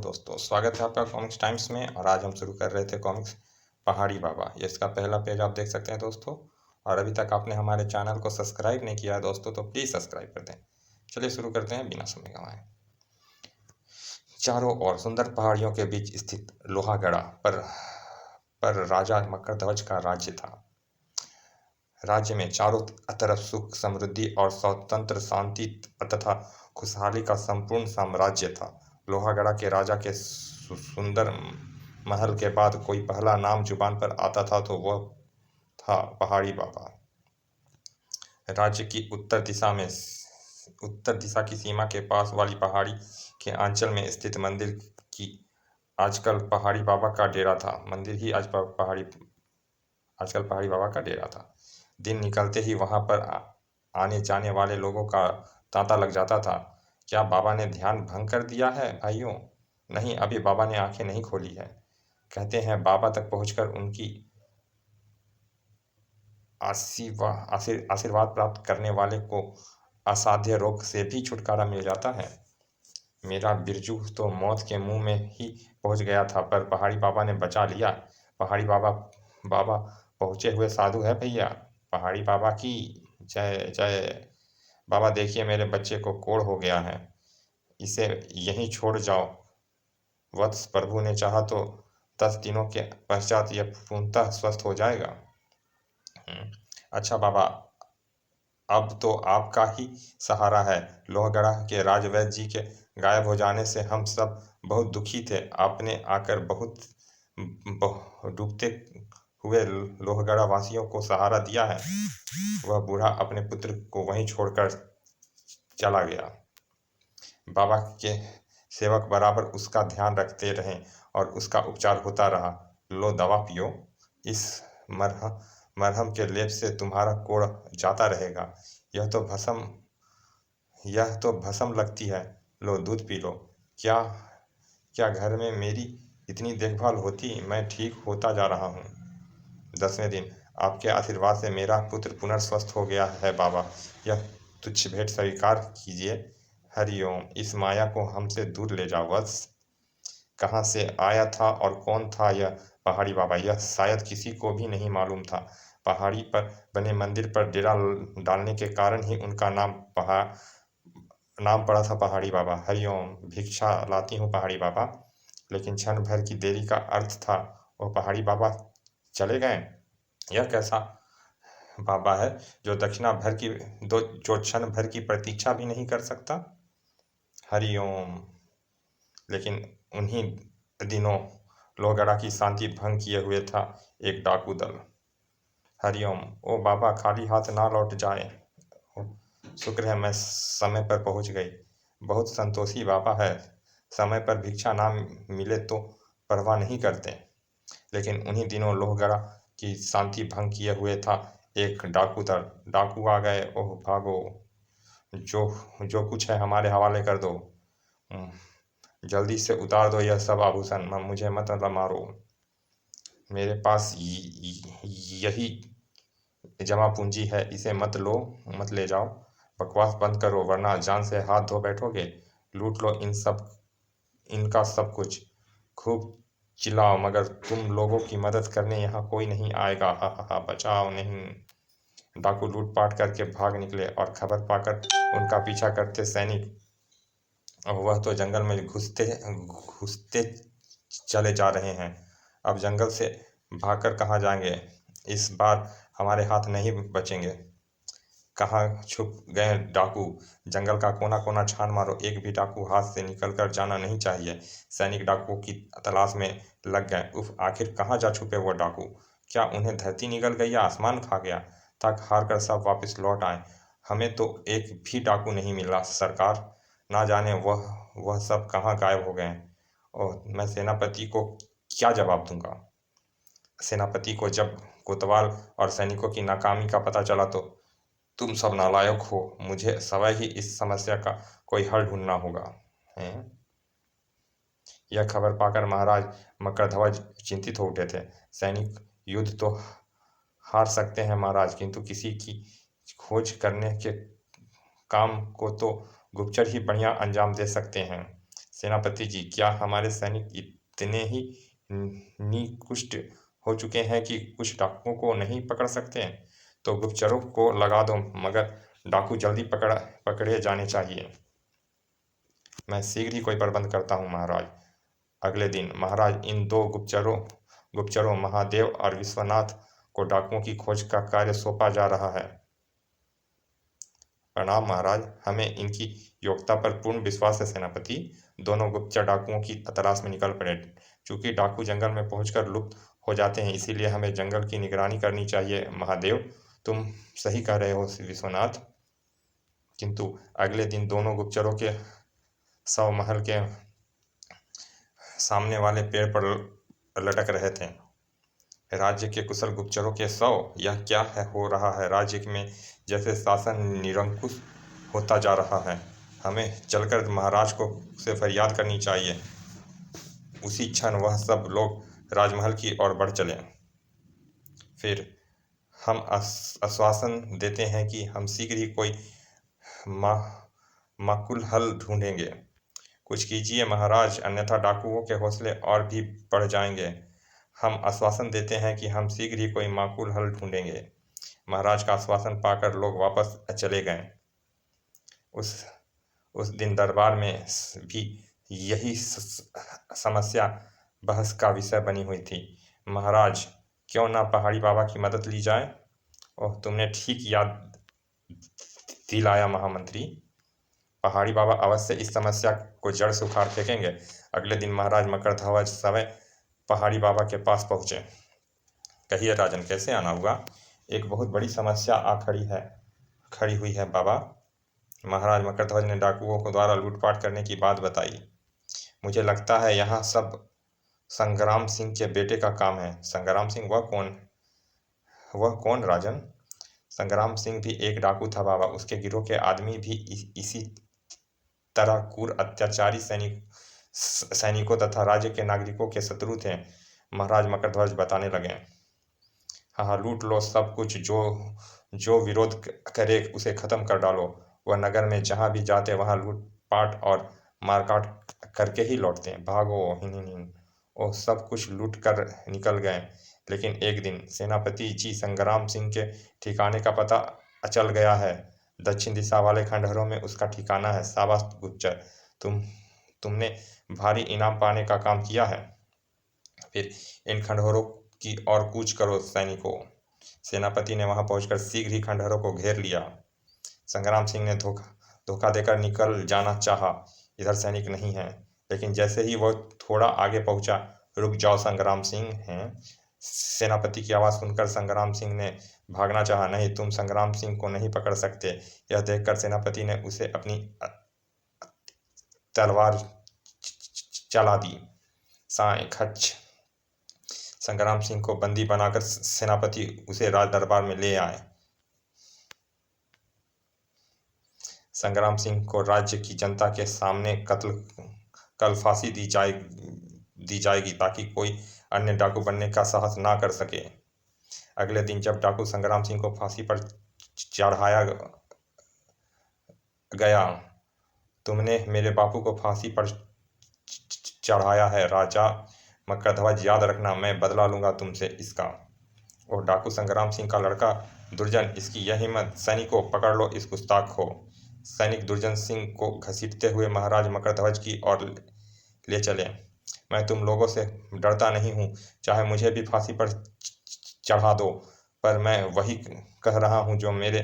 दोस्तों, स्वागत है आपका कॉमिक्स टाइम्स में। और आज हम शुरू कर रहे थे कॉमिक्स पहाड़ी बाबा। ये इसका पहला पेज आप देख सकते हैं दोस्तों। और अभी तक आपने हमारे चैनल को सब्सक्राइब नहीं किया है दोस्तों, तो प्लीज़ सब्सक्राइब कर दें। चलिए शुरू करते हैं बिना समय गंवाए। चारों ओर सुंदर पहाड़ियों के बीच स्थित लोहागढ़ा पर राजा मकरध्वज का राज्य था। राज्य में चारों तरफ सुख, समृद्धि और स्वतंत्र शांति तथा खुशहाली का संपूर्ण साम्राज्य था। लोहागढ़ा के राजा के सुंदर महल के बाद कोई पहला नाम जुबान पर आता था तो वह था पहाड़ी बाबा। राज्य की उत्तर दिशा की सीमा के पास वाली पहाड़ी के आंचल में स्थित मंदिर की आजकल पहाड़ी बाबा का डेरा था। मंदिर ही आजकल पहाड़ी बाबा का डेरा था। दिन निकलते ही वहां पर आने जाने वाले लोगों का तांता लग जाता था। क्या बाबा ने ध्यान भंग कर दिया है भाइयों? नहीं, अभी बाबा ने आंखें नहीं खोली है। कहते हैं बाबा तक पहुंचकर उनकी आशीर्वाद प्राप्त करने वाले को असाध्य रोग से भी छुटकारा मिल जाता है। मेरा बिरजू तो मौत के मुंह में ही पहुंच गया था, पर पहाड़ी बाबा ने बचा लिया। पहाड़ी बाबा पहुंचे हुए साधु है भैया। पहाड़ी बाबा की जय जय। बाबा देखिए, मेरे बच्चे को कोढ़ हो गया है, इसे यहीं छोड़ जाओ। वत्स, प्रभु ने चाहा तो 10 दिनों के पश्चात यह पूर्णतः स्वस्थ हो जाएगा। अच्छा बाबा, अब तो आपका ही सहारा है। लोहगढ़ा के राजवैद्य जी के गायब हो जाने से हम सब बहुत दुखी थे। आपने आकर बहुत डूबते हुए लोहगढ़ा वासियों को सहारा दिया है। वह बूढ़ा अपने पुत्र को वहीं छोड़कर चला गया। बाबा के सेवक बराबर उसका ध्यान रखते रहे और उसका उपचार होता रहा। लो दवा पियो, इस मरहम के लेप से तुम्हारा कोढ़ जाता रहेगा। यह तो भस्म लगती है। लो दूध पी लो। क्या घर में मेरी इतनी देखभाल होती? मैं ठीक होता जा रहा हूँ। 10वें दिन। आपके आशीर्वाद से मेरा पुत्र पुनर्स्वस्थ हो गया है बाबा। यह तुच्छ भेंट स्वीकार कीजिए। हरिओम। इस माया को हमसे दूर ले जाओ वत्स। कहाँ से आया था और कौन था यह पहाड़ी बाबा? यह शायद किसी को भी नहीं मालूम था। पहाड़ी पर बने मंदिर पर डेरा डालने के कारण ही उनका नाम पड़ा था पहाड़ी बाबा। हरिओम। भिक्षा लाती हूँ पहाड़ी बाबा। लेकिन क्षण भर की देरी का अर्थ था। वो पहाड़ी बाबा चले गए। यह कैसा बाबा है जो क्षण भर की प्रतीक्षा भी नहीं कर सकता? हरिओम। लेकिन उन्हीं दिनों लोहगढ़ा की शांति भंग किए हुए था एक डाकू दल। हरिओम। ओ बाबा, खाली हाथ ना लौट जाए। शुक्र है मैं समय पर पहुंच गई। बहुत संतोषी बाबा है। समय पर भिक्षा ना मिले तो परवाह नहीं करते। लेकिन उन्हीं दिनों लोहगढ़ा की शांति भंग किए हुए था एक डाकू दल। डाकू आ गए। ओह भागो, जो कुछ है हमारे हवाले कर दो। जल्दी से उतार दो यह सब आभूषण। मुझे मत मारो। मेरे पास यही जमा पूंजी है, इसे मत ले जाओ। बकवास बंद करो, वरना जान से हाथ धो बैठोगे। लूट लो इनका सब कुछ। खूब चिल्लाओ, मगर तुम लोगों की मदद करने यहाँ कोई नहीं आएगा। हा, बचाओ नहीं। डाकू लूटपाट करके भाग निकले और खबर पाकर उनका पीछा करते सैनिक, वह तो जंगल में घुसते चले जा रहे हैं। अब जंगल से भागकर कहाँ जाएंगे? इस बार हमारे हाथ नहीं बचेंगे। कहाँ छुप गए डाकू? जंगल का कोना कोना छान मारो, एक भी डाकू हाथ से निकल कर जाना नहीं चाहिए। सैनिक डाकुओं की तलाश में लग गए। उफ, आखिर कहाँ जा छुपे वो डाकू? क्या उन्हें धरती निगल गई या आसमान खा गया? थक हार कर सब वापस लौट आए। हमें तो एक भी डाकू नहीं मिला सरकार। ना जाने वह सब कहाँ गायब हो गए। ओह, मैं सेनापति को क्या जवाब दूंगा? सेनापति को जब कोतवाल और सैनिकों की नाकामी का पता चला तो तुम सब नालायक हो। मुझे स्वयं ही इस समस्या का कोई हल ढूंढना होगा। हैं? यह खबर पाकर महाराज मकरध्वज चिंतित हो उठे थे। सैनिक युद्ध तो हार सकते हैं महाराज, किंतु किसी की खोज करने के काम को तो गुप्तचर ही बढ़िया अंजाम दे सकते हैं। सेनापति जी, क्या हमारे सैनिक इतने ही निकृष्ट हो चुके हैं कि कुछ डाकुओं को नहीं पकड़ सकते? तो गुप्तचरों को लगा दो, मगर डाकू जल्दी पकड़े जाने चाहिए। मैं शीघ्र ही कोई प्रबंध करता हूँ महाराज। अगले दिन महाराज इन दो गुप्तचरों महादेव और विश्वनाथ को डाकुओं की खोज का कार्य सौंपा जा रहा है। प्रणाम महाराज, हमें इनकी योग्यता पर पूर्ण विश्वास है सेनापति। दोनों गुप्तचर डाकुओं की तलाश में निकल पड़े। चूंकि डाकू जंगल में पहुंचकर लुप्त हो जाते हैं, इसीलिए हमें जंगल की निगरानी करनी चाहिए। महादेव, तुम सही कह रहे हो विश्वनाथ। किंतु अगले दिन दोनों गुप्तचरों के शव महल के सामने वाले पेड़ पर लटक रहे थे। राज्य के कुशल गुप्तचरों के शव, यह क्या है हो रहा है? राज्य में जैसे शासन निरंकुश होता जा रहा है। हमें चलकर महाराज को से फरियाद करनी चाहिए। उसी क्षण वह सब लोग राजमहल की ओर बढ़ चले। फिर हम आश्वासन देते हैं कि हम शीघ्र ही कोई माकूल हल ढूंढेंगे। कुछ कीजिए महाराज, अन्यथा डाकुओं के हौसले और भी बढ़ जाएंगे। हम आश्वासन देते हैं कि हम शीघ्र ही कोई माकूल हल ढूंढेंगे। महाराज का आश्वासन पाकर लोग वापस चले गए। उस दिन दरबार में भी यही समस्या बहस का विषय बनी हुई थी। महाराज, क्यों ना पहाड़ी बाबा की मदद ली जाए? ओह, तुमने ठीक याद दिलाया महामंत्री। पहाड़ी बाबा अवश्य इस समस्या को जड़ से उखाड़ फेंकेंगे। अगले दिन महाराज मकरध्वज सवय पहाड़ी बाबा के पास पहुंचे। कहिए राजन, कैसे आना हुआ? एक बहुत बड़ी समस्या खड़ी हुई है बाबा। महाराज मकरध्वज ने डाकुओं को द्वारा लूटपाट करने की बात बताई। मुझे लगता है यहाँ सब संग्राम सिंह के बेटे का काम है। संग्राम सिंह? वह कौन राजन? संग्राम सिंह भी एक डाकू था बाबा। उसके गिरोह के आदमी भी इसी तरह क्रूर अत्याचारी सैनिकों तथा राज्य के नागरिकों के शत्रु थे। महाराज मकरध्वज बताने लगे। हाँ, लूट लो सब कुछ, जो विरोध करे उसे खत्म कर डालो। वह नगर में जहाँ भी जाते वहाँ लूटपाट और मारकाट करके ही लौटते। भागो हिन। वो सब कुछ लूट कर निकल गए। लेकिन एक दिन सेनापति जी, संग्राम सिंह के ठिकाने का पता चल गया है। दक्षिण दिशा वाले खंडहरों में उसका ठिकाना है। शाबाश गुप्तचर, तुमने भारी इनाम पाने का काम किया है। फिर इन खंडहरों की ओर कूच करो सैनिकों। सेनापति ने वहां पहुंचकर शीघ्र ही खंडहरों को घेर लिया। संग्राम सिंह ने धोखा देकर निकल जाना चाहा, इधर सैनिक नहीं है। लेकिन जैसे ही वह थोड़ा आगे पहुंचा, रुक जाओ संग्राम सिंह हैं। सेनापति की आवाज़ सुनकर संग्राम सिंह ने भागना चाहा। नहीं, तुम संग्राम सिंह को नहीं पकड़ सकते। यह देखकर सेनापति ने उसे अपनी तलवार चला दी। साए खच। संग्राम सिंह को बंदी बनाकर सेनापति उसे राज दरबार में ले आए। संग्राम सिंह को राज्य की जनता के सामने कल फांसी दी जाएगी, ताकि कोई अन्य डाकू बनने का साहस ना कर सके। अगले दिन जब डाकू संग्राम सिंह को फांसी पर चढ़ाया गया, तुमने मेरे बापू को फांसी पर चढ़ाया है राजा मकरध्वज, याद रखना, मैं बदला लूंगा तुमसे इसका। और डाकू संग्राम सिंह का लड़का दुर्जन, इसकी यह हिम्मत! सैनिकों, पकड़ लो इस गुस्ताख को। सैनिक दुर्जन सिंह को घसीटते हुए महाराज मकरध्वज की ओर ले चले। मैं तुम लोगों से डरता नहीं हूँ, चाहे मुझे भी फांसी पर चढ़ा दो, पर मैं वही कह रहा हूँ जो मेरे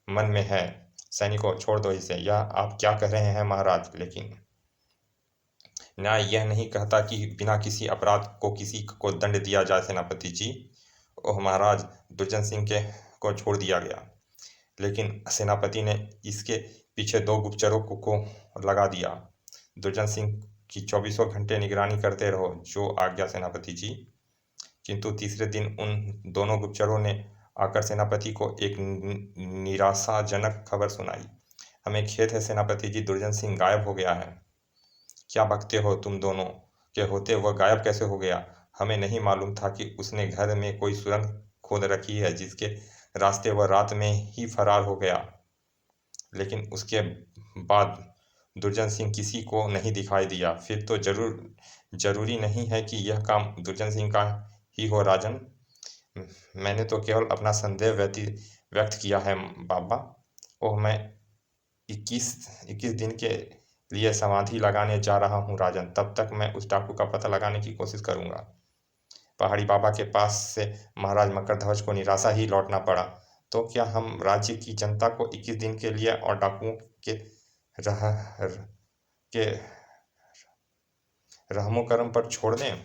मन में है। सैनिकों, छोड़ दो इसे। यह आप क्या कह रहे हैं महाराज? लेकिन न्याय यह नहीं कहता कि बिना किसी अपराध को किसी को दंड दिया जाए सेनापति जी। ओह महाराज, दुर्जन सिंह को छोड़ दिया गया, लेकिन सेनापति ने इसके पीछे दो गुप्तचरों को लगा दिया। दुर्जन सिंह की 24 घंटे निगरानी करते रहो, जो आज्ञा सेनापति जी। किंतु तीसरे दिन उन दोनों गुप्तचरों ने आकर सेनापति को एक निराशाजनक खबर सुनाई। हमें खेद है सेनापति जी, दुर्जन सिंह गायब हो गया है। क्या बकते हो तुम दोनों? के होते वह गायब कैसे हो गया? हमें नहीं मालूम था कि उसने घर में कोई सुरंग खोद रखी है, जिसके रास्ते वह रात में ही फरार हो गया। लेकिन उसके बाद दुर्जन सिंह किसी को नहीं दिखाई दिया। फिर तो जरूरी नहीं है कि यह काम दुर्जन सिंह का ही हो राजन। मैंने तो केवल अपना संदेह व्यक्त किया है बाबा। ओह, मैं 21 दिन के लिए समाधि लगाने जा रहा हूँ राजन। तब तक मैं उस डाकू का पता लगाने की कोशिश करूंगा। पहाड़ी बाबा के पास से महाराज मकरध्वज को निराशा ही लौटना पड़ा। तो क्या हम राज्य की जनता को 21 दिन के लिए और डाकुओं के रह के रहमो करम पर छोड़ दें?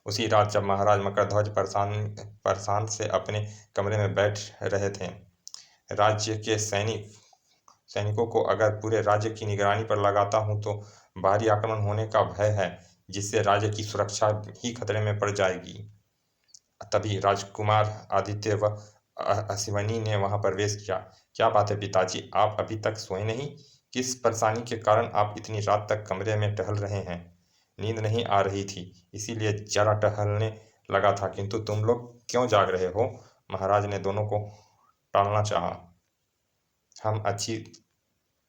उसी रात जब महाराज मकरध्वज परेशान से अपने कमरे में बैठ रहे थे, राज्य के सैनिकों को अगर पूरे राज्य की निगरानी पर लगाता हूं तो बाहरी आक्रमण होने का भय है, जिससे राज्य की सुरक्षा ही खतरे में पड़ जाएगी। तभी राजकुमार आदित्य व अश्विनी ने वहां प्रवेश किया। क्या बात है पिताजी, आप अभी तक सोए नहीं? किस परेशानी के कारण आप इतनी रात तक कमरे में टहल रहे हैं? नींद नहीं आ रही थी, इसीलिए जरा टहलने लगा था। किंतु तुम लोग क्यों जाग रहे हो? महाराज ने दोनों को टालना चाहा। हम अच्छी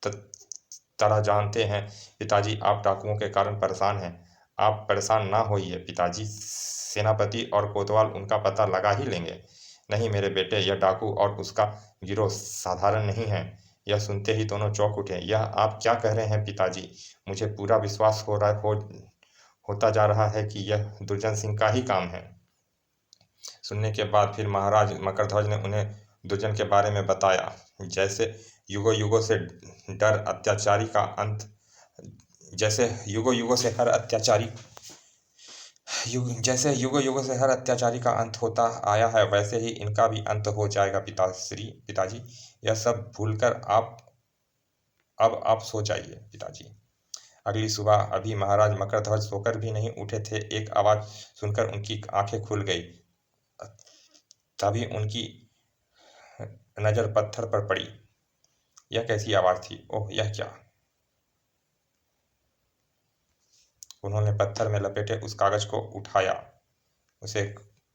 तरह जानते हैं पिताजी, आप डाकुओं के कारण परेशान हैं। आप परेशान ना होइए पिताजी, सेनापति और कोतवाल उनका पता लगा ही लेंगे। नहीं मेरे बेटे, यह डाकू और उसका गिरोह साधारण नहीं है। यह सुनते ही दोनों चौंक उठे। यह आप क्या कह रहे हैं पिताजी? मुझे पूरा विश्वास होता जा रहा है कि यह दुर्जन सिंह का ही काम है। सुनने के बाद फिर महाराज मकरध्वज ने उन्हें दुर्जन के बारे में बताया। जैसे युगों युगों से डर अत्याचारी का अंत जैसे युगों युगों से हर अत्याचारी का अंत होता आया है, वैसे ही इनका भी अंत हो जाएगा पिताजी। यह सब भूलकर अब आप सो जाइए पिताजी। अगली सुबह अभी महाराज मकरध्वज सोकर भी नहीं उठे थे, एक आवाज सुनकर उनकी आंखें खुल गई। तभी उनकी नजर पत्थर पर पड़ी। यह कैसी आवाज थी? ओह, यह क्या? उन्होंने पत्थर में लपेटे उस कागज को उठाया, उसे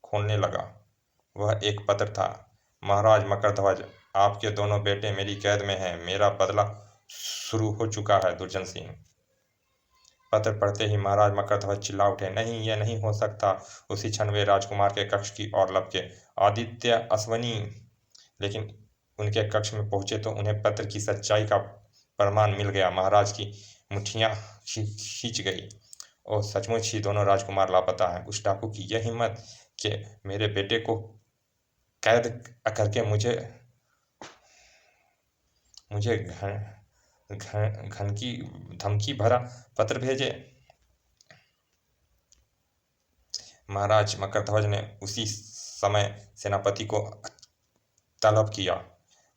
खोलने लगा। वह एक पत्र था। महाराज मकरध्वज, आपके दोनों बेटे मेरी कैद में हैं। मेरा बदला शुरू हो चुका है दुर्जन सिंह। पत्र पढ़ते ही महाराज मकरध्वज चिल्ला उठे, नहीं, यह नहीं हो सकता। उसी क्षण वे राजकुमार के कक्ष की ओर लपके। आदित्य, अश्विनी। लेकिन उनके कक्ष में पहुंचे तो उन्हें पत्र की सच्चाई का प्रमाण मिल गया। महाराज की मुट्ठियां खींच गई। और सचमुच ही दोनों राजकुमार लापता हैं। उस डाकू की यह हिम्मत कि मेरे बेटे को कैद करके मुझे घन की धमकी भरा पत्र भेजे। महाराज मकरध्वज ने उसी समय सेनापति को तलब किया।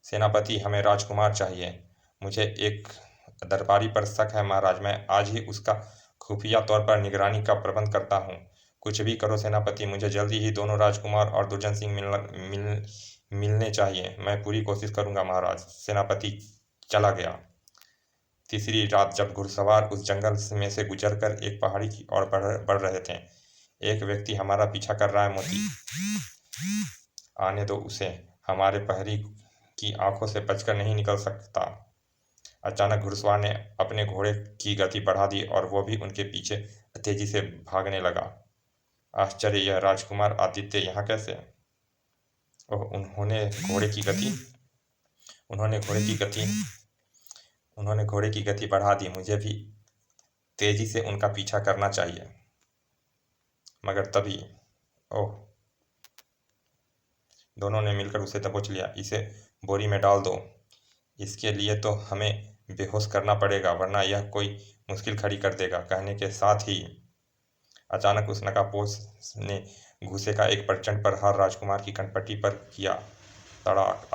सेनापति, हमें राजकुमार चाहिए। मुझे एक दरबारी पर शक है महाराज। मैं आज ही उसका खुफिया तौर पर निगरानी का प्रबंध करता हूँ। कुछ भी करो सेनापति, मुझे जल्दी ही दोनों राजकुमार और दुर्जन सिंह मिलने चाहिए। मैं पूरी कोशिश करूंगा महाराज। सेनापति चला गया। तीसरी रात जब घुड़सवार उस जंगल में से गुजरकर एक पहाड़ी की ओर बढ़ रहे थे, एक व्यक्ति हमारा पीछा कर रहा है मोती, आने दो उसे। हमारे प्रहरी की आंखों से बचकर नहीं निकल सकता। अचानक घुड़सवार ने अपने घोड़े की गति बढ़ा दी और वो भी उनके पीछे तेजी से भागने लगा। आश्चर्य, यह राजकुमार आदित्य यहाँ कैसे? ओह, उन्होंने घोड़े की गति बढ़ा दी। मुझे भी तेजी से उनका पीछा करना चाहिए। मगर तभी ओह, दोनों ने मिलकर उसे दबोच लिया। इसे बोरी में डाल दो। इसके लिए तो हमें बेहोश करना पड़ेगा, वरना यह कोई मुश्किल खड़ी कर देगा। कहने के साथ ही अचानक उस नकाबपोश ने घूंसे का एक प्रचंड प्रहार राजकुमार की कनपट्टी पर किया। तड़ाक!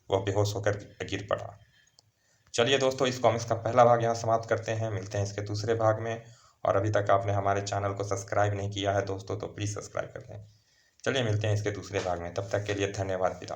वह बेहोश होकर गिर पड़ा। चलिए दोस्तों, इस कॉमिक्स का पहला भाग यहाँ समाप्त करते हैं। मिलते हैं इसके दूसरे भाग में। और अभी तक आपने हमारे चैनल को सब्सक्राइब नहीं किया है दोस्तों, तो प्लीज़ सब्सक्राइब कर दें। चलिए मिलते हैं इसके दूसरे भाग में। तब तक के लिए धन्यवाद पिता।